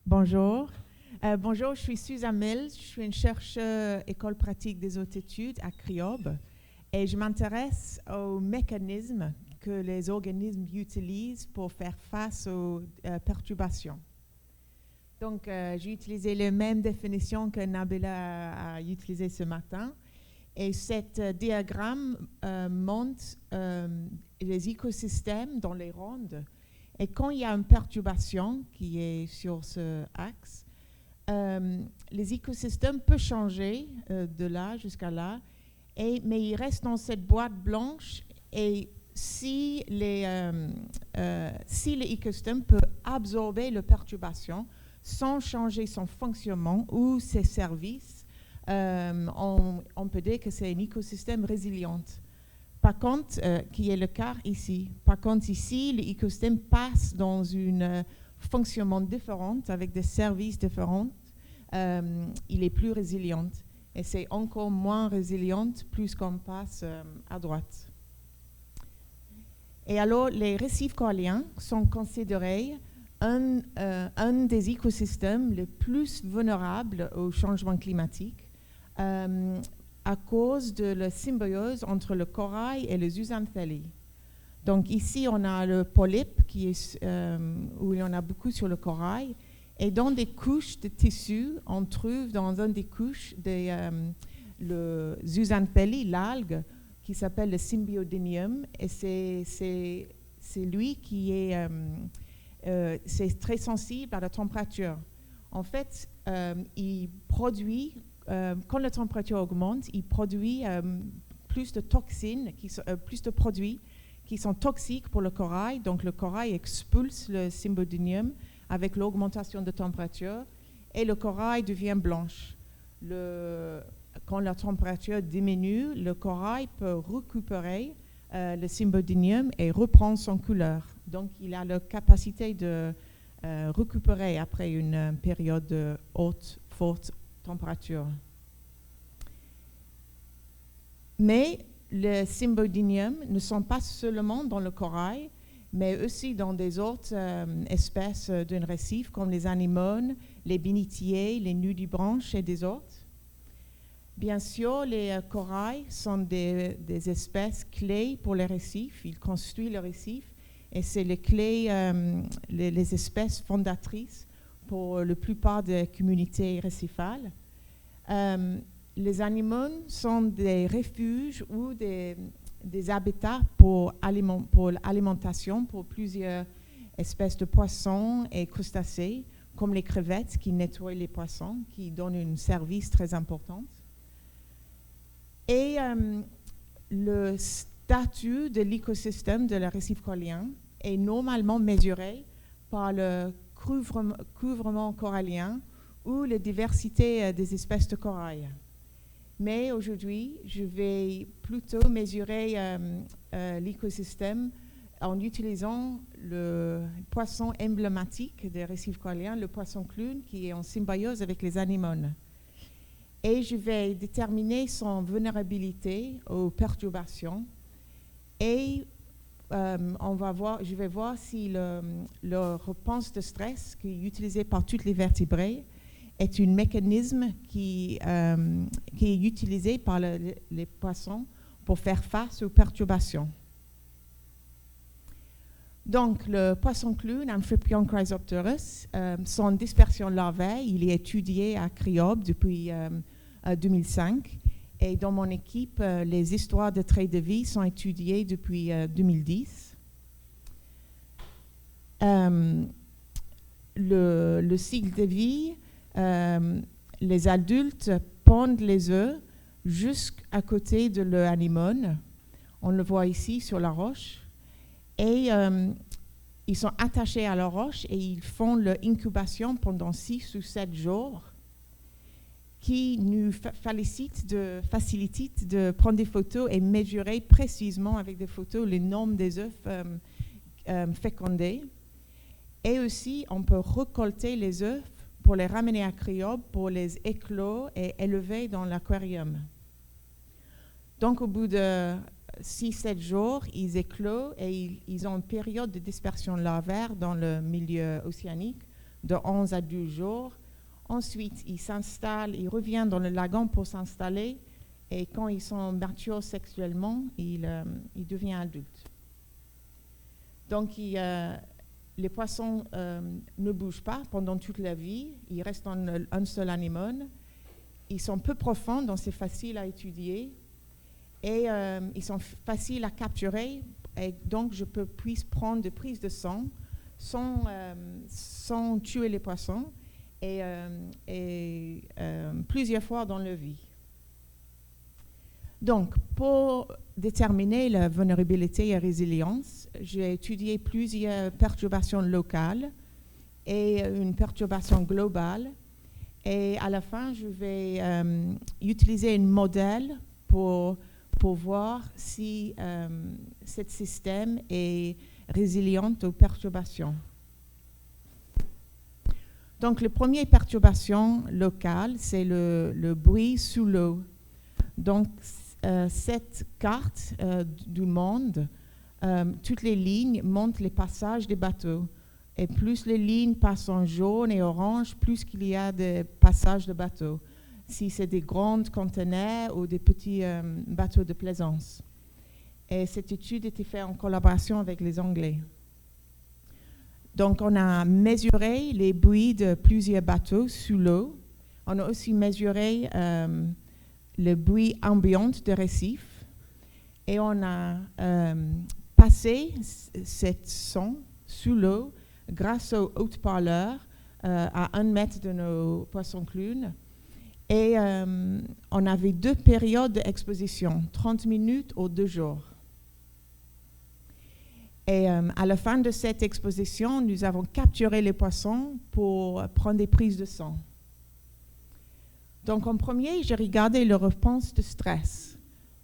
Bonjour. Bonjour, je suis Suzanne Mills, je suis une chercheuse école pratique des hautes études à CRIOB et je m'intéresse aux mécanismes que les organismes utilisent pour faire face aux perturbations. Donc, j'ai utilisé les mêmes définitions que Nabila a utilisées ce matin. Et cet diagramme montre les écosystèmes dans les rondes. Et quand il y a une perturbation qui est sur ce axe, les écosystèmes peuvent changer de là jusqu'à là, mais ils restent dans cette boîte blanche. Et si l'écosystème peut absorber la perturbation sans changer son fonctionnement ou ses services, on peut dire que c'est un écosystème résilient. Par contre, qui est le cas ici. Par contre, ici, l'écosystème passe dans un fonctionnement différent, avec des services différents. Il est plus résilient. Et c'est encore moins résilient plus qu'on passe à droite. Et alors, les récifs coralliens sont considérés un des écosystèmes les plus vulnérables au changement climatique à cause de la symbiose entre le corail et les zooxanthellae. Donc ici, on a le polype où il y en a beaucoup sur le corail. Et dans des couches de tissu, on trouve dans une des couches le zooxanthellae, l'algue, qui s'appelle le Symbiodinium. Et c'est lui qui est c'est très sensible à la température. En fait, il produit, quand la température augmente, il produit plus de toxines, plus de produits qui sont toxiques pour le corail. Donc le corail expulse le Symbiodinium avec l'augmentation de température et le corail devient blanche. Quand la température diminue, le corail peut récupérer le Symbiodinium et reprendre son couleur. Donc, il a la capacité de récupérer après une période de forte température. Mais les Symbiodinium ne sont pas seulement dans le corail, mais aussi dans des autres espèces d'un récif, comme les anémones, les bénitiers, les nudibranches et des autres. Bien sûr, les corails sont des espèces clés pour les récifs. Ils construisent le récif et c'est les clés, les espèces fondatrices pour la plupart des communautés récifales. Les anémones sont des refuges ou des habitats pour l'alimentation pour plusieurs espèces de poissons et crustacés, comme les crevettes qui nettoient les poissons, qui donnent un service très important. Et le statut de l'écosystème de la récif corallien est normalement mesuré par le couvrement corallien ou la diversité des espèces de corail. Mais aujourd'hui, je vais plutôt mesurer l'écosystème en utilisant le poisson emblématique des récifs coralliens, le poisson clown, qui est en symbiose avec les anémones. Et je vais déterminer son vulnérabilité aux perturbations et je vais voir si le réponse de stress qui est utilisé par tous les vertébrés est un mécanisme qui est utilisé par les poissons pour faire face aux perturbations. Donc, le poisson clown, Amphiprion chrysopterus, son dispersion larvaire, il est étudié à CRIOB depuis 2005. Et dans mon équipe, les histoires de traits de vie sont étudiées depuis 2010. Le cycle de vie, les adultes pondent les œufs jusqu'à côté de l'anémone. On le voit ici sur la roche. Et ils sont attachés à la roche et ils font leur incubation pendant 6 ou 7 jours, qui nous facilite de prendre des photos et mesurer précisément avec des photos le nombre des œufs fécondés. Et aussi, on peut récolter les œufs pour les ramener à CRIOB, pour les éclore et élever dans l'aquarium. Donc, au bout de 6-7 jours, ils éclosent et ils ont une période de dispersion larvaire dans le milieu océanique de 11 à 12 jours. Ensuite, ils s'installent, ils reviennent dans le lagon pour s'installer. Et quand ils sont matures sexuellement, ils deviennent adultes. Donc, les poissons ne bougent pas pendant toute la vie. Ils restent dans un seul anémone. Ils sont peu profonds, donc c'est facile à étudier. Et ils sont faciles à capturer. Et donc, je puisse prendre des prises de sang sans tuer les poissons et plusieurs fois dans leur vie. Donc, pour déterminer la vulnérabilité et la résilience, j'ai étudié plusieurs perturbations locales et une perturbation globale. Et à la fin, je vais utiliser un modèle pour voir si ce système est résilient aux perturbations. Donc, la première perturbation locale, c'est le bruit sous l'eau. Donc, cette carte du monde, toutes les lignes montrent les passages des bateaux. Et plus les lignes passent en jaune et orange, plus qu'il y a de passages de bateaux. Si c'est des grands conteneurs ou des petits bateaux de plaisance. Et cette étude a été faite en collaboration avec les Anglais. Donc, on a mesuré les bruits de plusieurs bateaux sous l'eau. On a aussi mesuré le bruit ambiant de récifs. Et on a passé cet son sous l'eau grâce aux haut-parleurs à 1 mètre de nos poissons-clowns. Et on avait 2 périodes d'exposition, 30 minutes ou 2 jours. Et à la fin de cette exposition, nous avons capturé les poissons pour prendre des prises de sang. Donc en premier, j'ai regardé leur réponse de stress.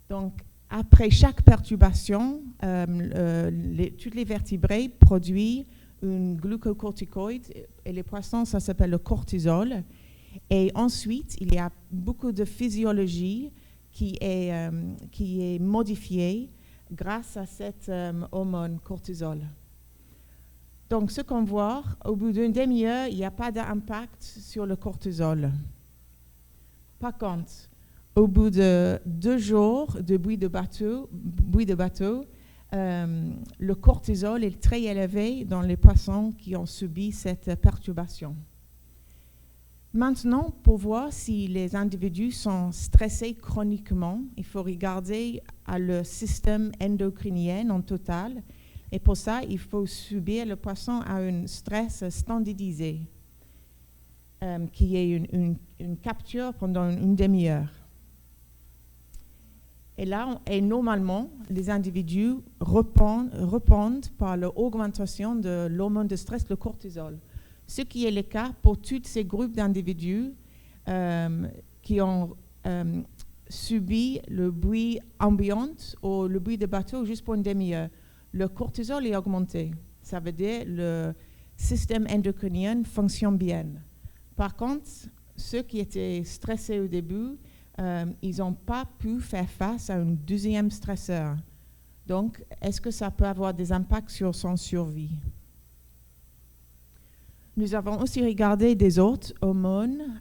Donc après chaque perturbation, toutes les vertébrés produisent un glucocorticoïde et les poissons, ça s'appelle le cortisol. Et ensuite, il y a beaucoup de physiologie qui est modifiée grâce à cette hormone cortisol. Donc, ce qu'on voit, au bout d'une demi-heure, il n'y a pas d'impact sur le cortisol. Par contre, au bout de 2 jours de bruit de bateau, le cortisol est très élevé dans les poissons qui ont subi cette perturbation. Maintenant, pour voir si les individus sont stressés chroniquement, il faut regarder à le système endocrinien en total. Et pour ça, il faut subir le poisson à un stress standardisé, qui est une capture pendant une demi-heure. Et là, normalement, les individus répondent par l'augmentation de l'hormone de stress, le cortisol. Ce qui est le cas pour tous ces groupes d'individus qui ont subi le bruit ambiant ou le bruit de bateau juste pour une demi-heure. Le cortisol est augmenté. Ça veut dire que le système endocrinien fonctionne bien. Par contre, ceux qui étaient stressés au début, ils n'ont pas pu faire face à un deuxième stresseur. Donc, est-ce que ça peut avoir des impacts sur son survie? Nous avons aussi regardé des autres hormones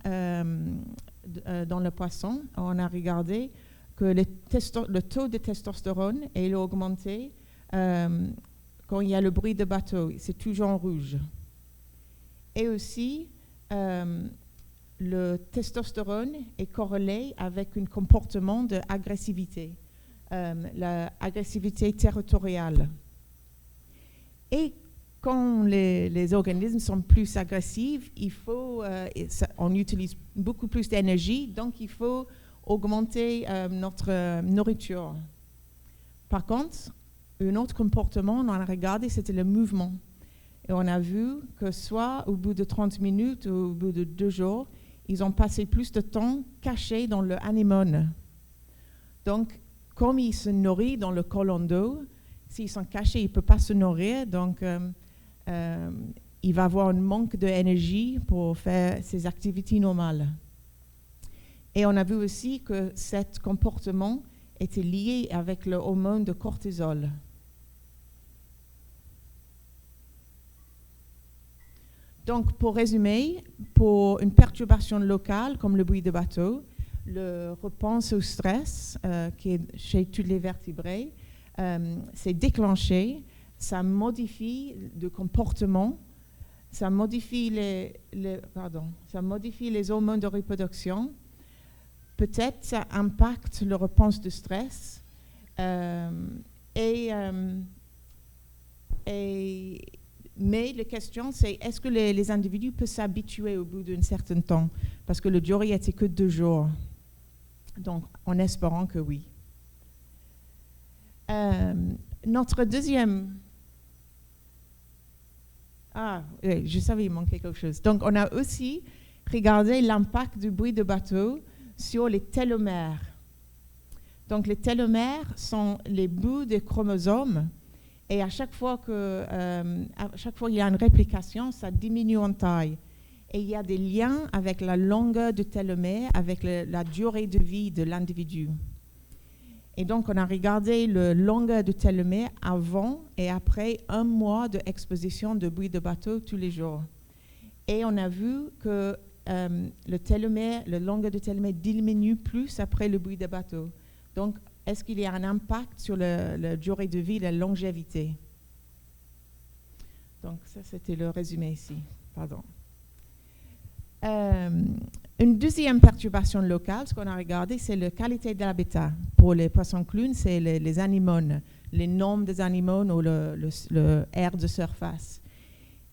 dans le poisson. On a regardé que le taux de testostérone est augmenté quand il y a le bruit de bateau. C'est toujours en rouge. Et aussi, le testostérone est corrélé avec un comportement d'agressivité, l'agressivité territoriale. Et quand les organismes sont plus agressifs, on utilise beaucoup plus d'énergie, donc il faut augmenter notre nourriture. Par contre, un autre comportement, on a regardé, c'était le mouvement. Et on a vu que soit au bout de 30 minutes ou au bout de 2 jours, ils ont passé plus de temps cachés dans le anémone. Donc, comme ils se nourrissent dans le colon d'eau, s'ils sont cachés, ils ne peuvent pas se nourrir, donc il va avoir un manque d'énergie pour faire ses activités normales. Et on a vu aussi que ce comportement était lié avec le hormone de cortisol. Donc, pour résumer, pour une perturbation locale comme le bruit de bateau, le réponse au stress, qui est chez tous les vertébrés, c'est déclenché, ça modifie le comportement, ça modifie ça modifie les hormones de reproduction, peut-être ça impacte le réponse de stress, mais la question, c'est est-ce que les individus peuvent s'habituer au bout d'un certain temps? Parce que le durée était que 2 jours. Donc, en espérant que oui. Notre deuxième... oui, je savais il manquait quelque chose. Donc, on a aussi regardé l'impact du bruit de bateau sur les télomères. Donc, les télomères sont les bouts des chromosomes. Et à chaque fois qu'il y a une réplication, ça diminue en taille. Et il y a des liens avec la longueur du télomère, avec la durée de vie de l'individu. Et donc, on a regardé la longueur du télomère avant et après 1 mois d'exposition de bruit de bateau tous les jours. Et on a vu que la longueur du télomère diminue plus après le bruit de bateau. Donc, est-ce qu'il y a un impact sur la durée de vie, la longévité? Donc, ça, c'était le résumé ici. Pardon. Une deuxième perturbation locale, ce qu'on a regardé, c'est la qualité de l'habitat. Pour les poissons clowns, c'est les anémones, les nombres des anémones ou le air de surface.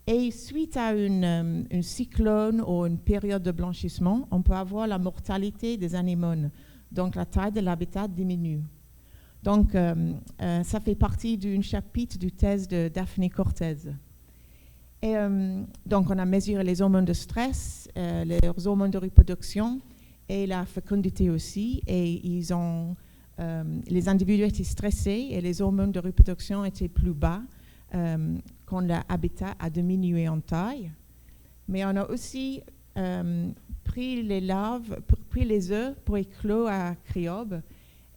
Et suite à une cyclone ou une période de blanchissement, on peut avoir la mortalité des anémones. Donc, la taille de l'habitat diminue. Donc, ça fait partie d'un chapitre du thèse de Daphne Cortez. Et donc, on a mesuré les hormones de stress, les hormones de reproduction et la fécondité aussi. Et les individus étaient stressés et les hormones de reproduction étaient plus bas quand l'habitat a diminué en taille. Mais on a aussi pris les œufs pour éclore à Criobe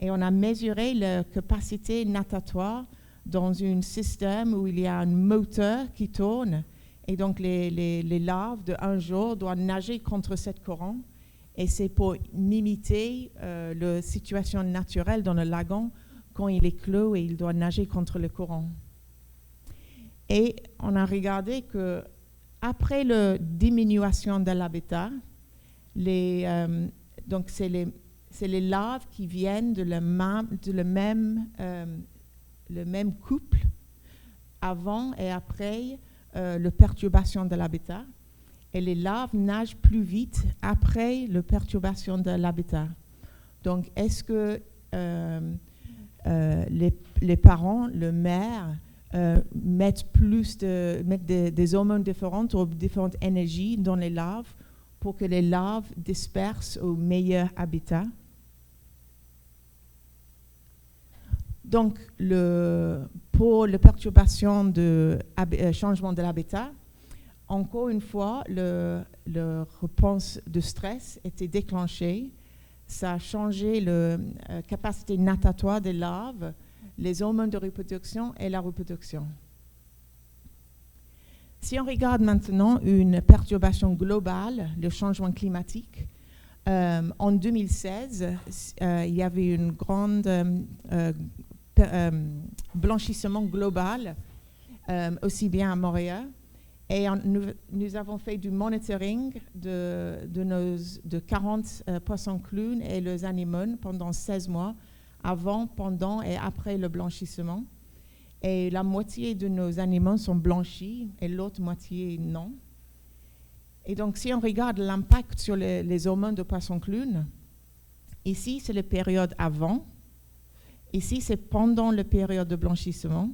et on a mesuré la capacité natatoire dans un système où il y a un moteur qui tourne. Et donc, les larves de 1 jour doivent nager contre cette courant. Et c'est pour imiter la situation naturelle dans le lagon quand il éclot et il doit nager contre le courant. Et on a regardé que après la diminution de l'habitat, donc c'est les larves qui viennent de le même couple avant et après la perturbation de l'habitat. Et les larves nagent plus vite après la perturbation de l'habitat. Donc, est-ce que les parents, le mère, mettent des hormones différentes ou différentes énergies dans les larves pour que les larves dispersent au meilleur habitat? Donc, pour la perturbation de changement de l'habitat, encore une fois, la réponse de stress était déclenchée. Ça a changé la capacité natatoire des larves, les hormones de reproduction et la reproduction. Si on regarde maintenant une perturbation globale, le changement climatique, en 2016, il y avait une grande blanchissement global, aussi bien à Montréal. Et nous avons fait du monitoring de 40 poissons clowns et les anémones pendant 16 mois, avant, pendant et après le blanchissement. Et la moitié de nos anémones sont blanchis et l'autre moitié non. Et donc, si on regarde l'impact sur les hormones de poissons clowns, ici, c'est la période avant. Ici, c'est pendant la période de blanchissement.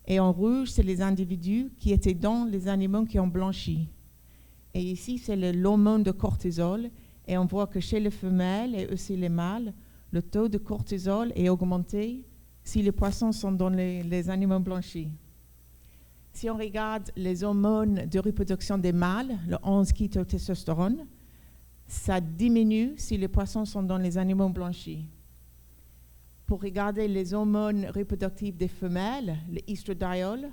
Et en rouge, c'est les individus qui étaient dans les animaux qui ont blanchi. Et ici, c'est l'hormone de cortisol. Et on voit que chez les femelles et aussi les mâles, le taux de cortisol est augmenté si les poissons sont dans les animaux blanchis. Si on regarde les hormones de reproduction des mâles, le 11-kétotestostérone, ça diminue si les poissons sont dans les animaux blanchis. Pour regarder les hormones reproductives des femelles, le estradiol,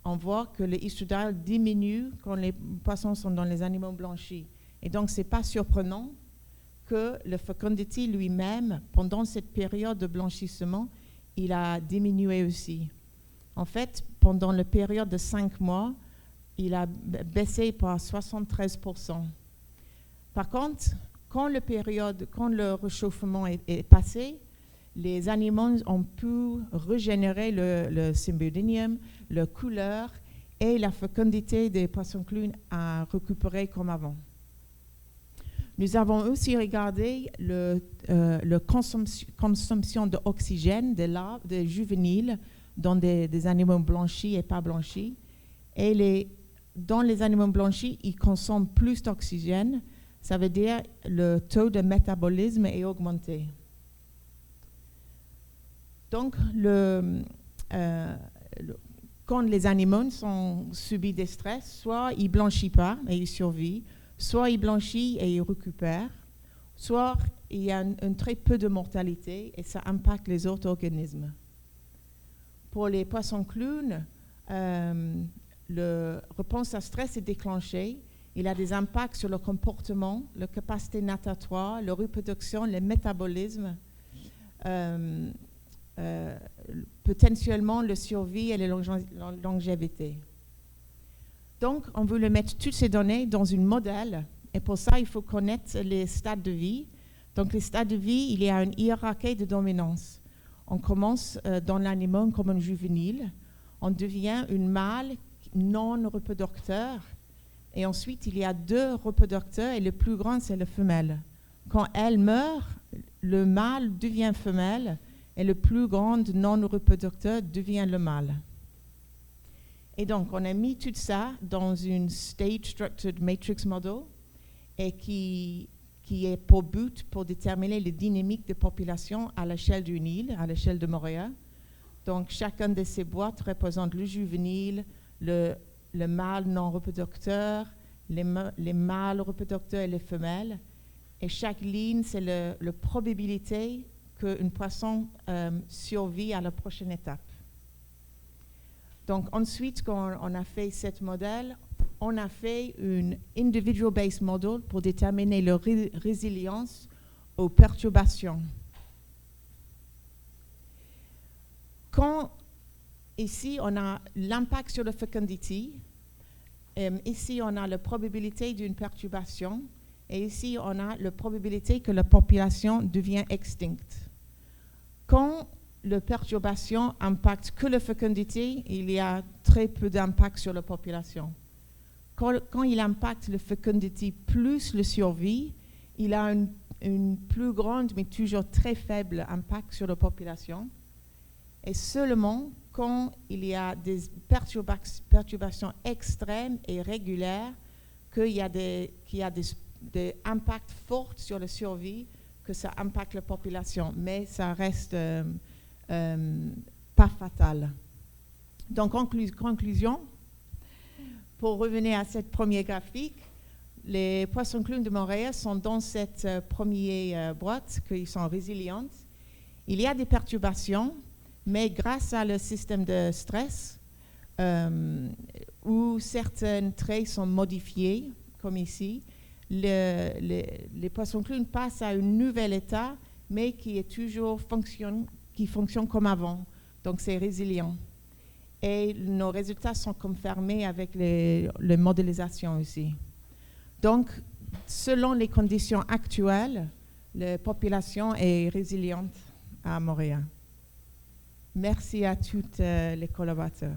on voit que le estradiol diminue quand les poissons sont dans les animaux blanchis. Et donc, ce n'est pas surprenant que le fecundity lui-même, pendant cette période de blanchissement, il a diminué aussi. En fait, pendant la période de 5 mois, il a baissé par 73%. Par contre, quand le réchauffement est passé, les animaux ont pu régénérer le symbiodinium, la couleur, et la fécondité des poissons clowns a récupéré comme avant. Nous avons aussi regardé la consommation d'oxygène des juvéniles dans des animaux blanchis et pas blanchis. Et dans les animaux blanchis, ils consomment plus d'oxygène. Ça veut dire que le taux de métabolisme est augmenté. Donc, quand les animaux sont subis des stress, soit ils ne blanchissent pas et ils survivent, soit ils blanchissent et ils récupèrent, soit il y a un très peu de mortalité et ça impacte les autres organismes. Pour les poissons clowns, la réponse à stress est déclenchée. Il a des impacts sur le comportement, la capacité natatoire, la reproduction, le métabolisme, potentiellement la survie et la longévité. Donc, on veut mettre toutes ces données dans un modèle et pour ça, il faut connaître les stades de vie. Donc, les stades de vie, il y a une hiérarchie de dominance. On commence dans l'animal comme un juvénile. On devient un mâle non reproducteur. Et ensuite, il y a 2 reproducteurs et le plus grand, c'est la femelle. Quand elle meurt, le mâle devient femelle et le plus grand non reproducteur devient le mâle. Et donc, on a mis tout ça dans une Stage Structured Matrix Model et qui est pour but pour déterminer les dynamiques de population à l'échelle d'une île, à l'échelle de Moorea. Donc, chacun de ces boîtes représente le juvénile, le mâle non reproducteur, les mâles reproducteurs et les femelles. Et chaque ligne, c'est la probabilité qu'un poisson survit à la prochaine étape. Donc ensuite, quand on a fait ce modèle, on a fait un individual-based model pour déterminer leur résilience aux perturbations. Quand ici, on a l'impact sur la fecundity, ici, on a la probabilité d'une perturbation, et ici, on a la probabilité que la population devient extincte. Quand la perturbation impacte que la fécondité, il y a très peu d'impact sur la population. Quand il impacte la fécondité plus la survie, il a une plus grande, mais toujours très faible impact sur la population. Et seulement quand il y a des perturbations extrêmes et régulières, qu'il y a des impacts forts sur la survie, que ça impacte la population. Mais ça reste pas fatal. Donc, conclusion, pour revenir à cette première graphique, les poissons clowns de Moorea sont dans cette première boîte, qu'ils sont résilients. Il y a des perturbations, mais grâce à le système de stress, où certains traits sont modifiés, comme ici, les poissons clowns passent à un nouvel état, mais qui est toujours qui fonctionne comme avant. Donc, c'est résilient. Et nos résultats sont confirmés avec les modélisations aussi. Donc, selon les conditions actuelles, la population est résiliente à Moorea. Merci à tous les collaborateurs.